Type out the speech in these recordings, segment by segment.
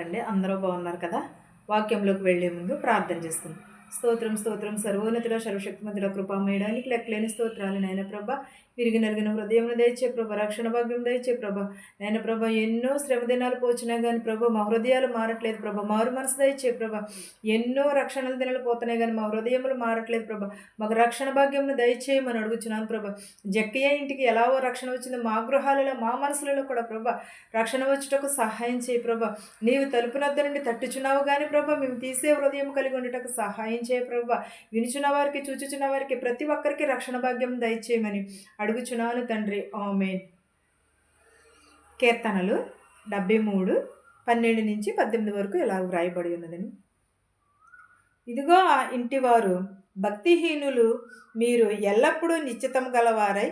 అండి అందరూ బాగున్నారు కదా. వాక్యంలోకి వెళ్లే ముందు ప్రార్థన చేసుకుందాం. స్తోత్రం స్తోత్రం సర్వోన్నతుడ సర్వశక్తిమంతుడ కృపామయడానికి లెక్కలేని స్తోత్రాలు నాయన ప్రభ. విరిగి నలిగిన హృదయమును దయచే ప్రభ, రక్షణ భాగ్యం దయచే ప్రభ. నాయన ప్రభ, ఎన్నో శ్రమ దినాలు పోచినా కానీ ప్రభ మా హృదయాలు మారట్లేదు ప్రభ. మారు మనసు దయచే ప్రభ. ఎన్నో రక్షణల దినాలు పోతున్నాయి కానీ మా హృదయములు మారట్లేదు ప్రభ. మాకు రక్షణ భాగ్యమును దయచేయమని అడుగుచున్నాను ప్రభ. జక్కయ్య ఇంటికి ఎలాగో రక్షణ వచ్చిందో మా గృహాలలో మా మనసులలో కూడా ప్రభ రక్షణ వచ్చుటకు సహాయం చేయి ప్రభ. నీవు తలుపునద్ద నుండి తట్టుచున్నావు కానీ ప్రభ, మేము తీసే హృదయం కలిగి ఉండటకు సహాయం చేయ ప్రభ. వినుచున్న వారికి చూచుచున్న వారికి ప్రతి ఒక్కరికి రక్షణ భాగ్యం దయచేయమని అడుగుచున్నాను తండ్రి. ఆమేన్. కీర్తనలు 73 12-18 వరకు ఇలా వ్రాయబడి ఉన్నదని. ఇదిగో ఆ ఇంటివారు భక్తిహీనులు, మీరు ఎల్లప్పుడూ నిశ్చితం గలవారై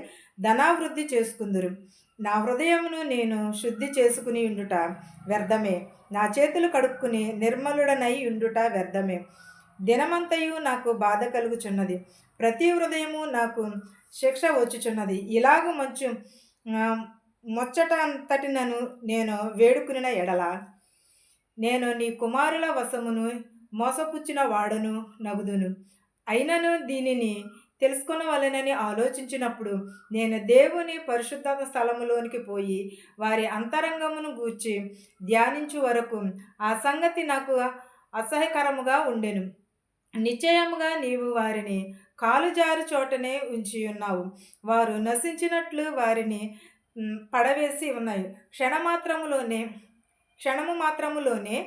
ధనావృద్ధి చేసుకుందురు. నా హృదయమును నేను శుద్ధి చేసుకుని ఉండుట వ్యర్థమే, నా చేతులు కడుక్కుని నిర్మలుడనై ఉండుట వ్యర్థమే. దినమంతయు నాకు బాధ కలుగుచున్నది, ప్రతి హృదయము నాకు శిక్ష వచ్చుచున్నది. ఇలాగ ముచ్చట అంతటినను నేను వేడుకునిన ఎడల నేను నీ కుమారుల వశమును మోసపుచ్చిన వాడను నగుదును. అయినను దీనిని తెలుసుకొనవలెనని ఆలోచించినప్పుడు నేను దేవుని పరిశుద్ధ స్థలములోనికి పోయి వారి అంతరంగమును గూర్చి ధ్యానించు వరకు ఆ సంగతి నాకు అసహ్యకరముగా ఉండెను. నిశ్చయముగా నీవు వారిని కాలుజారు చోటనే ఉంచి ఉన్నావు. వారు నశించినట్లు వారిని పడవేసి ఉన్నాయి. క్షణము మాత్రములోనే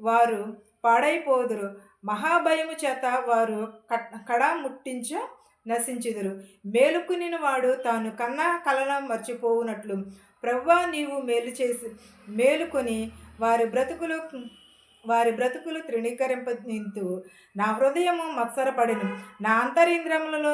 వారు పాడైపోదురు. మహాభయము చేత వారు కడా ముట్టించ నశించుదురు. మేలుకుని వాడు తాను కన్నా కలల మర్చిపోవునట్లు ప్రభువా, నీవు మేలుకొని వారి బ్రతుకులు తృణీకరింపనింతు. నా హృదయము మత్సరపడెను, నా అంతరింద్రియములలో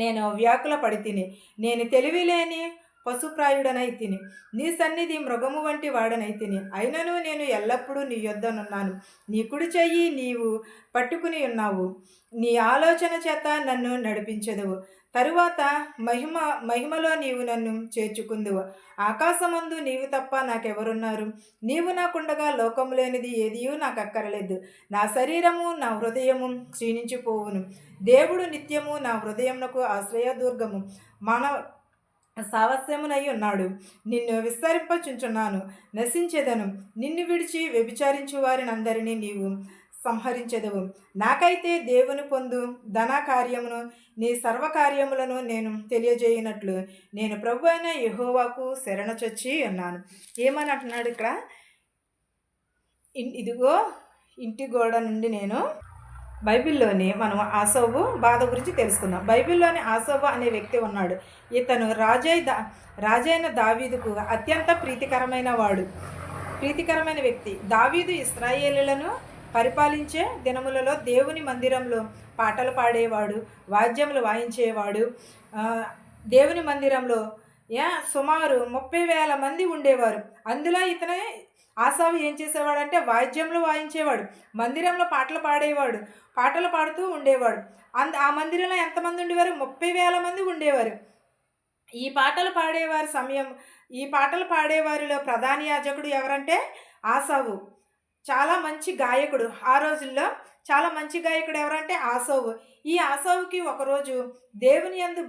నేను వ్యాకుల పడి తిని. నేను తెలివిలేని పశుప్రాయుడనై తిని, నీ సన్నిధి మృగము వంటి వాడనై తిని. అయినను నేను ఎల్లప్పుడూ నీ యొద్దనున్నాను. నీ కుడి చెయ్యి నీవు పట్టుకుని ఉన్నావు. నీ ఆలోచన చేత నన్ను నడిపించెదవు. తరువాత మహిమలో నీవు నన్ను చేర్చుకుందువు. ఆకాశమందు నీవు తప్ప నాకెవరున్నారు? నీవు నాకుండగా లోకము లేనిది ఏదియూ నాకు అక్కరలేదు. నా శరీరము నా హృదయము క్షీణించిపోవును. దేవుడు నిత్యము నా హృదయమునకు ఆశ్రయదుర్గము సావస్యమునై ఉన్నాడు. నిన్ను విస్తరింపచుంచున్నాను, నశించెదను. నిన్ను విడిచి వ్యభిచారించు వారిని అందరినీ నీవు సంహరించెదవు. నాకైతే దేవుని పొందు ధన కార్యమును నీ సర్వకార్యములను నేను తెలియజేయనట్లు నేను ప్రభు అయిన యెహోవాకు శరణచొచ్చి ఉన్నాను. ఏమని అంటున్నాడు ఇక్కడ? ఇదిగో ఇంటి గోడ నుండి నేను బైబిల్లోని మనం ఆసోబు బాధ గురించి తెలుసుకుందాం. బైబిల్లోని ఆసోబు అనే వ్యక్తి ఉన్నాడు. ఇతను రాజైన దావీదుకు అత్యంత ప్రీతికరమైన వ్యక్తి. దావీదు ఇశ్రాయేలులను పరిపాలించే దినములలో దేవుని మందిరంలో పాటలు పాడేవాడు, వాద్యములు వాయించేవాడు. దేవుని మందిరంలో సుమారు 30,000 మంది ఉండేవారు. అందులో ఇతనే ఆసావు ఏం చేసేవాడంటే వాయిద్యంలో వాయించేవాడు, మందిరంలో పాటలు పాడుతూ ఉండేవాడు. ఆ మందిరంలో ఎంతమంది ఉండేవారు? 30,000 మంది ఉండేవారు. ఈ పాటలు పాడేవారిలో ప్రధాన యాజకుడు ఎవరంటే ఆసావు. చాలా మంచి గాయకుడు. ఆ రోజుల్లో చాలా మంచి గాయకుడు ఎవరంటే ఆసావు. ఈ ఆసావుకి ఒకరోజు దేవుని యందు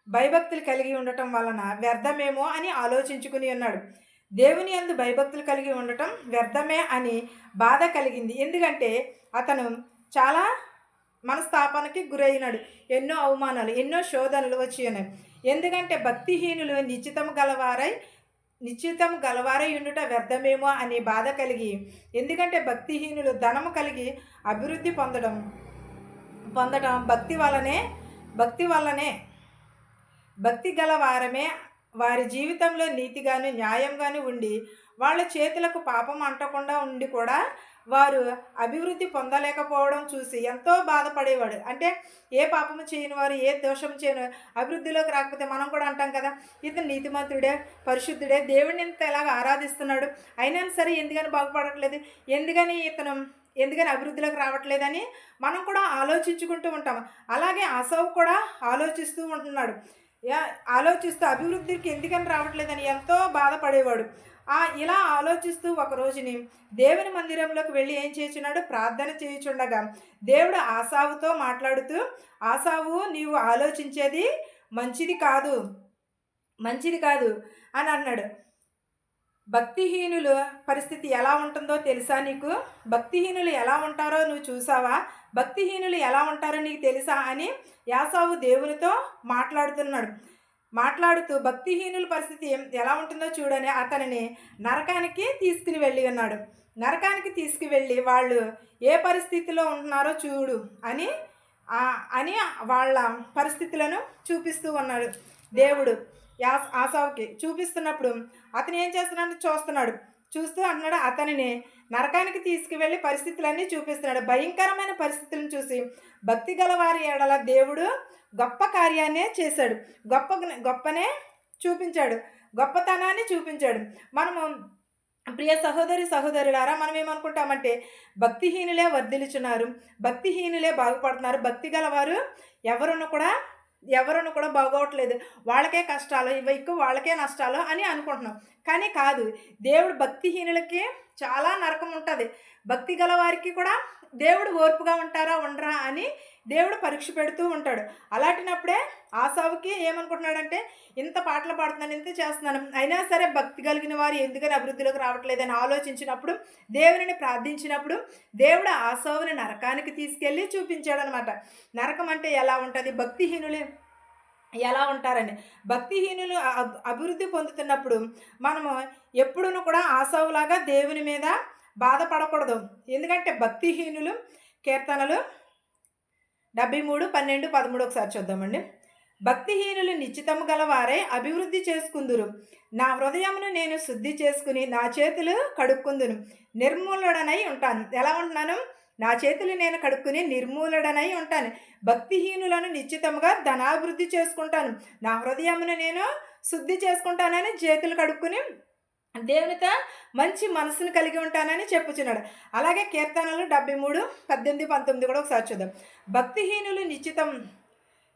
భయభక్తులు కలిగి ఉండటం వలన వ్యర్థమేమో అని ఆలోచించుకుని ఉన్నాడు. దేవుని యందు భయభక్తులు కలిగి ఉండటం వ్యర్థమే అని బాధ కలిగింది. ఎందుకంటే అతను చాలా మనస్తాపానికి గురైనాడు. ఎన్నో అవమానాలు, ఎన్నో శోధనలు వచ్చి ఉన్నాయి. ఎందుకంటే భక్తిహీనులు నిశ్చితం గలవారై ఉండుట వ్యర్థమేమో అని బాధ కలిగి, ఎందుకంటే భక్తిహీనులు ధనము కలిగి అభివృద్ధి పొందడం భక్తి వల్లనే భక్తి గలవారమే వారి జీవితంలో నీతిగాను న్యాయంగాను ఉండి వాళ్ళ చేతులకు పాపం అంటకుండా ఉండి కూడా వారు అభివృద్ధి పొందలేకపోవడం చూసి ఎంతో బాధపడేవాడు. అంటే ఏ పాపము చేయని వారు, ఏ దోషం చేయని అభివృద్ధిలోకి రాకపోతే మనం కూడా అంటాం కదా, ఇతను నీతిమంతుడే, పరిశుద్ధుడే, దేవుడిని ఇంత ఎలాగ ఆరాధిస్తున్నాడు, అయినా సరే ఎందుకని బాగుపడట్లేదు, ఎందుకని అభివృద్ధిలోకి రావట్లేదని మనం కూడా ఆలోచించుకుంటూ ఉంటాం. అలాగే ఆసావు కూడా ఆలోచిస్తూ ఉంటున్నాడు. ఆలోచిస్తూ అభివృద్ధికి ఎందుకని రావట్లేదని ఎంతో బాధపడేవాడు. ఇలా ఆలోచిస్తూ ఒక రోజుని దేవుని మందిరంలోకి వెళ్ళి ఏం చేయుచున్నాడు, ప్రార్థన చేయుచుండగా దేవుడు ఆసావుతో మాట్లాడుతూ, ఆసావు నీవు ఆలోచించేది మంచిది కాదు, మంచిది కాదు అని అన్నాడు. భక్తిహీనుల పరిస్థితి ఎలా ఉంటుందో తెలుసా నీకు? భక్తిహీనులు ఎలా ఉంటారో నువ్వు చూసావా? భక్తిహీనులు ఎలా ఉంటారో నీకు తెలుసా అని యాసావు దేవునితో మాట్లాడుతున్నాడు. మాట్లాడుతూ భక్తిహీనుల పరిస్థితి ఎలా ఉంటుందో చూడని అతనిని నరకానికి తీసుకుని వెళ్ళి ఉన్నాడు. నరకానికి తీసుకువెళ్ళి వాళ్ళు ఏ పరిస్థితిలో ఉంటున్నారో చూడు అని అని వాళ్ళ పరిస్థితులను చూపిస్తూ ఉన్నాడు దేవుడు. ఆసావుకి చూపిస్తున్నప్పుడు అతను ఏం చేస్తున్నాడు, చూస్తూ అంటున్నాడు, అతనిని నరకానికి తీసుకువెళ్ళి పరిస్థితులన్నీ చూపిస్తున్నాడు. భయంకరమైన పరిస్థితులను చూసి భక్తి గల వారి ఎడల దేవుడు గొప్ప కార్యాన్నే చేశాడు, గొప్పనే చూపించాడు, గొప్పతనాన్ని చూపించాడు. మనము ప్రియ సహోదరులారా, మనం ఏమనుకుంటామంటే భక్తిహీనులే వర్ధిల్చున్నారు, భక్తిహీనులే బాగుపడుతున్నారు, భక్తి గలవారు ఎవరును కూడా బాగోవట్లేదు, వాళ్ళకే కష్టాలు, ఎక్కువ వాళ్ళకే నష్టాలు అని అనుకుంటున్నాం. కానీ కాదు, దేవుడు భక్తిహీనులకి చాలా నరకం ఉంటుంది. భక్తి గల వారికి కూడా దేవుడు ఓర్పుగా ఉంటారా ఉండరా అని దేవుడు పరీక్ష పెడుతూ ఉంటాడు. అలాంటినప్పుడే ఆసావుకి ఏమనుకుంటున్నాడంటే, ఇంత పాటలు పాడుతున్నాను, ఇంత చేస్తున్నాను, అయినా సరే భక్తి కలిగిన వారు ఎందుకని అభివృద్ధిలోకి రావట్లేదని ఆలోచించినప్పుడు, దేవుని ప్రార్థించినప్పుడు దేవుడు ఆసావుని నరకానికి తీసుకెళ్ళి చూపించాడనమాట. నరకం అంటే ఎలా ఉంటుంది, భక్తిహీనులు ఎలా ఉంటారని. భక్తిహీనులు అభివృద్ధి పొందుతున్నప్పుడు మనము ఎప్పుడూ కూడా ఆసావులాగా దేవుని మీద బాధపడకూడదు. ఎందుకంటే భక్తిహీనులు, కీర్తనలు 73, 12, 13 ఒకసారి చూద్దామండి. భక్తిహీనులు నిశ్చితము గలవారే అభివృద్ధి చేసుకుందురు, నా హృదయమును నేను శుద్ధి చేసుకుని నా చేతులు కడుక్కుందును, నిర్మూలడనై ఉంటాను. ఎలా ఉంటున్నాను, నా చేతులు నేను కడుక్కుని నిర్మూలడనై ఉంటాను. భక్తిహీనులను నిశ్చితముగా ధనాభివృద్ధి చేసుకుంటాను, నా హృదయమును నేను శుద్ధి చేసుకుంటానని చేతులు కడుక్కుని దేవునితో మంచి మనసును కలిగి ఉంటానని చెప్పుచున్నాడు. అలాగే కీర్తనలు 73, 18, 19 కూడా ఒకసారి చూద్దాం. భక్తిహీనులు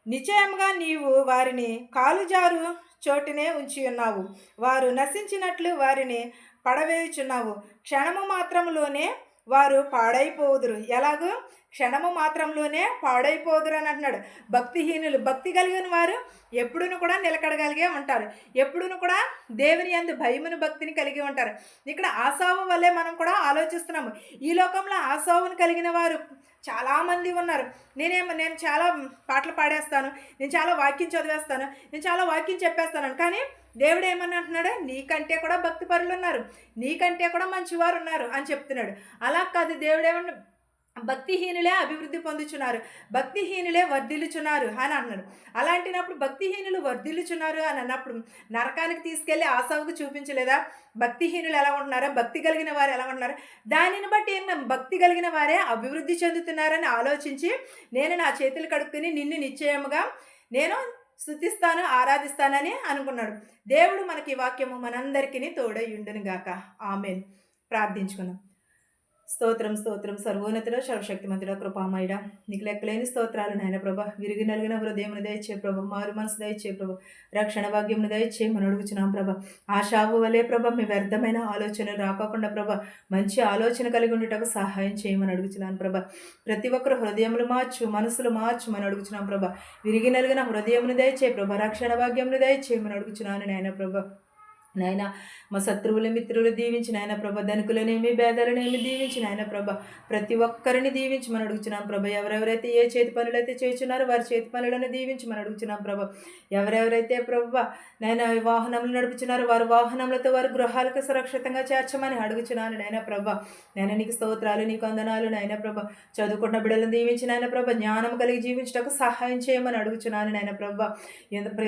నిశ్చయముగా నీవు వారిని కాలుజారు చోటునే ఉంచి ఉన్నావు, వారు నశించినట్లు వారిని పడవేయుచున్నావు, క్షణము మాత్రములోనే వారు పాడైపోదురు. ఎలాగూ క్షణము మాత్రంలోనే పాడైపోదురు అని అంటున్నాడు. భక్తిహీనులు, భక్తి కలిగిన వారు ఎప్పుడూ కూడా నిలకడగలిగే ఉంటారు, ఎప్పుడూ కూడా దేవుని యందు భయమును భక్తిని కలిగి ఉంటారు. ఇక్కడ ఆసావు వల్లే మనం కూడా ఆలోచిస్తున్నాము. ఈ లోకంలో ఆసావును కలిగిన వారు చాలామంది ఉన్నారు. నేను చాలా పాటలు పాడేస్తాను, నేను చాలా వాక్యం చదివేస్తాను, నేను చాలా వాక్యం చెప్పేస్తాను, కానీ దేవుడు ఏమని అంటున్నాడు, నీకంటే కూడా భక్తి పరులు ఉన్నారు, నీకంటే కూడా మంచివారు ఉన్నారు అని చెప్తున్నాడు. అలా కాదు, దేవుడు ఏమన్నా భక్తిహీనులే అభివృద్ధి పొందుచున్నారు, భక్తిహీనులే వర్ధిల్లుచున్నారు అని అన్నాడు. అలాంటినప్పుడు భక్తిహీనులు వర్ధిల్లుచున్నారు అని అన్నప్పుడు నరకానికి తీసుకెళ్ళి ఆసావుకు చూపించలేదా భక్తిహీనులు ఎలా ఉంటున్నారో, భక్తి కలిగిన వారు ఎలా ఉంటున్నారు? దానిని బట్టి భక్తి కలిగిన వారే అభివృద్ధి చెందుతున్నారని ఆలోచించి నేను నా చేతులు కడుక్కుని నిన్ను నిశ్చయముగా నేను స్తుతిస్తాను, ఆరాధిస్తానని అనుకున్నాడు. దేవుడు మనకి ఈ వాక్యము మనందరికీ తోడై ఉండును గాక. ఆమేన్. ప్రార్థించుకుందాం. స్తోత్రం స్తోత్రం సర్వోన్నతుడ సర్వశక్తిమంతుడ కృపామయుడ, నీకు లెక్కలేని స్తోత్రాలు నాయన ప్రభ. విరిగి నలిగిన హృదయమును దయచే ప్రభ, మారు మనసు దయచే ప్రభ, రక్షణ భాగ్యమును దయచేయమని అడుగుచున్నాం ప్రభ. ఆశావు వలే ప్రభ మీ వ్యర్థమైన ఆలోచనలు రాకోకుండా ప్రభ మంచి ఆలోచన కలిగి ఉండేటకు సహాయం చేయమని అడుగుచున్నాను ప్రభ. ప్రతి ఒక్కరు హృదయములు మనసులు మార్చుమని అడుగుచున్నాం ప్రభ. విరిగి నలిగిన హృదయమును దయచే ప్రభ, రక్షణ భాగ్యమును దయచేయమని అడుగుచున్నాను నాయన ప్రభ. నాయన మా శత్రువుల మిత్రులు దీవించి నాయన ప్రభ, ధనికులనేమి భేదాలనేమి దీవించి నాయన ప్రభ, ప్రతి ఒక్కరిని దీవించమని అడుగుచున్నాం ప్రభ. ఎవరెవరైతే ఏ చేతి పనులు అయితే చేస్తున్నారో వారి చేతి పనులను దీవించమని అడుగుచున్నాం ప్రభ. ఎవరెవరైతే ప్రభ నాయన వాహనములు నడుపుచున్నారో వారి వాహనములతో వారి గృహాలకు సురక్షితంగా చేర్చమని అడుగుచున్నాను నాయన ప్రభ. నాయన నీకు స్తోత్రాలు, నీకు వందనాలు నాయన ప్రభ. చదువుకున్న బిడ్డలను దీవించి నాయన ప్రభ, జ్ఞానం కలిగి జీవించటకు సహాయం చేయమని అడుగుచున్నాను నాయన ప్రభ.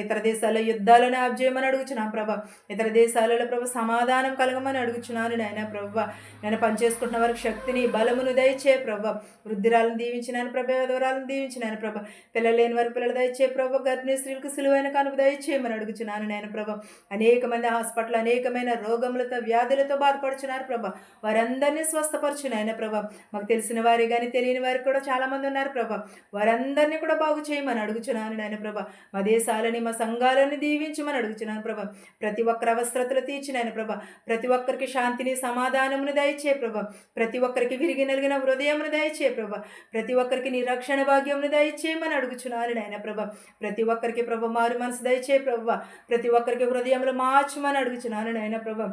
ఇతర దేశాల్లో యుద్ధాలను ఆబ్జేయమని అడుగుచున్నాం ప్రభ. ఇతర దేశాలలో ప్రభు సమాధానం కలగమని అడుగుచున్నాను నాయన ప్రభ. నేను పనిచేసుకుంటున్న వారికి శక్తిని బలమును దయచే ప్రభ. వృద్ధిరాలను దీవించినాను ప్రభ, విధవరాలను దీవించినాను ప్రభ. పిల్లలు లేని వారి పిల్లలు దయచే ప్రభ. గర్భిణీ స్త్రీలకు సులువైన కానుక దయచేయమని అడుగుచున్నాను నాయన ప్రభ. అనేక మంది హాస్పిటల్ అనేకమైన రోగములతో వ్యాధులతో బాధపడుచున్నారు ప్రభ. వారందరినీ స్వస్థపరచు నాయన ప్రభ. మాకు తెలిసిన వారి కానీ తెలియని వారికి కూడా చాలామంది ఉన్నారు ప్రభ. వారందరినీ కూడా బాగు చేయమని అడుగుచున్నాను నాయన ప్రభ. మా దేశాలని మా సంఘాలను దీవించమని అడుగుచున్నాను ప్రభ. ప్రతి ఒక్కరు అవసరతలు తీర్చి నాయన ప్రభ, ప్రతి ఒక్కరికి శాంతిని సమాధానమును దయచే ప్రభ, ప్రతి ఒక్కరికి విరిగి నలిగిన హృదయమును దయచే ప్రభ, ప్రతి ఒక్కరికి నీ రక్షణ భాగ్యమును దయచేయమని అడుగుచున్నాను నాయన ప్రభ, ప్రతి ఒక్కరికి ప్రభ మారు మనసు దయచే ప్రభ, ప్రతి ఒక్కరికి హృదయములు మార్చమని అడుగుచున్నాను నాయన ప్రభ,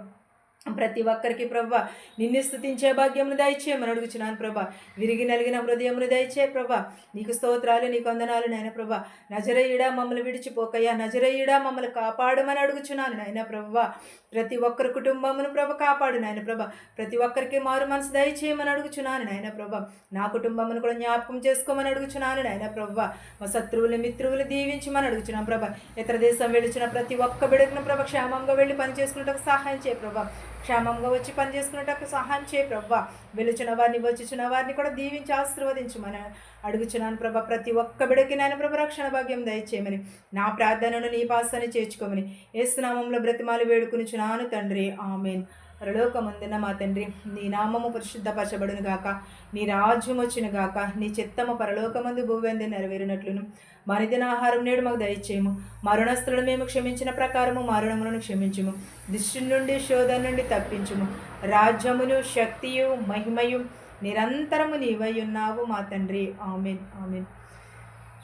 ప్రతి ఒక్కరికి ప్రభా నిన్ను స్తుతించే భాగ్యమును దయచేయమని అడుగుచున్నాను ప్రభా, విరిగి నలిగిన హృదయమును దయచే ప్రభా, నీకు స్తోత్రాలు నీకు వందనాలు నాయన ప్రభా, నజరేయుడా మమ్మల్ని విడిచిపోకయ్యా, నజరేయుడా మమ్మల్ని కాపాడమని అడుగుచున్నాను నాయన ప్రభా, ప్రతి ఒక్కరి కుటుంబమును ప్రభ కాపాడు నాయన ప్రభ, ప్రతి ఒక్కరికి మారు మనసు దయచేయమని అడుగుచున్నాను నాయన ప్రభ, నా కుటుంబమును కూడా జ్ఞాపకం చేసుకోమని అడుగుచున్నాను నాయన ప్రభ, మా శత్రువులు మిత్రువులు దీవించమని అడుగుచున్నాను ప్రభ, ఇతర దేశం వెళ్ళిచిన ప్రతి ఒక్క బిడకును ప్రభ క్షేమంగా వెళ్ళి పని చేసుకున్నట్టు సహాయం చేయ ప్రభ, క్షేమంగా వచ్చి పని చేసుకునేటప్పుడు సహాయం చేయ ప్రభా, వెలుచున్న వారిని వచ్చుచున్న వారిని కూడా దీవించి ఆశీర్వదించమని అడుగుచున్నాను ప్రభా, ప్రతి ఒక్క బిడకి నాయన ప్రభ రక్షణ భాగ్యం దయచేయమని, నా ప్రార్థనను నీ పాసని చేర్చుకోమని యేసు నామములో బ్రతిమాలు వేడుకునిచున్నాను తండ్రి, ఆమేన్. పరలోకమందున మా తండ్రి, నీ నామము పరిశుద్ధపరచబడును గాక, నీ రాజ్యం వచ్చును గాక, నీ చిత్తము పరలోకమందు భూవెందు నెరవేరినట్లును మా నిత్య ఆహారం నేడు మాకు దయచేయము, మా రుణస్థులను మేము క్షమించిన ప్రకారము మా రుణములను క్షమించుము, దృష్టి నుండి శోధన నుండి తప్పించుము, రాజ్యమును శక్తియు మహిమయు నిరంతరము నీవై ఉన్నావు మా తండ్రి, ఆమేన్ ఆమేన్.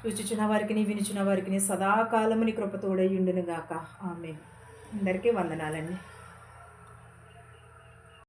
చూచుచున్న వారికి వినుచున్న వారికి సదాకాలము నీ కృప తోడై ఉండును గాక, ఆమేన్. అందరికీ వందనాలండి.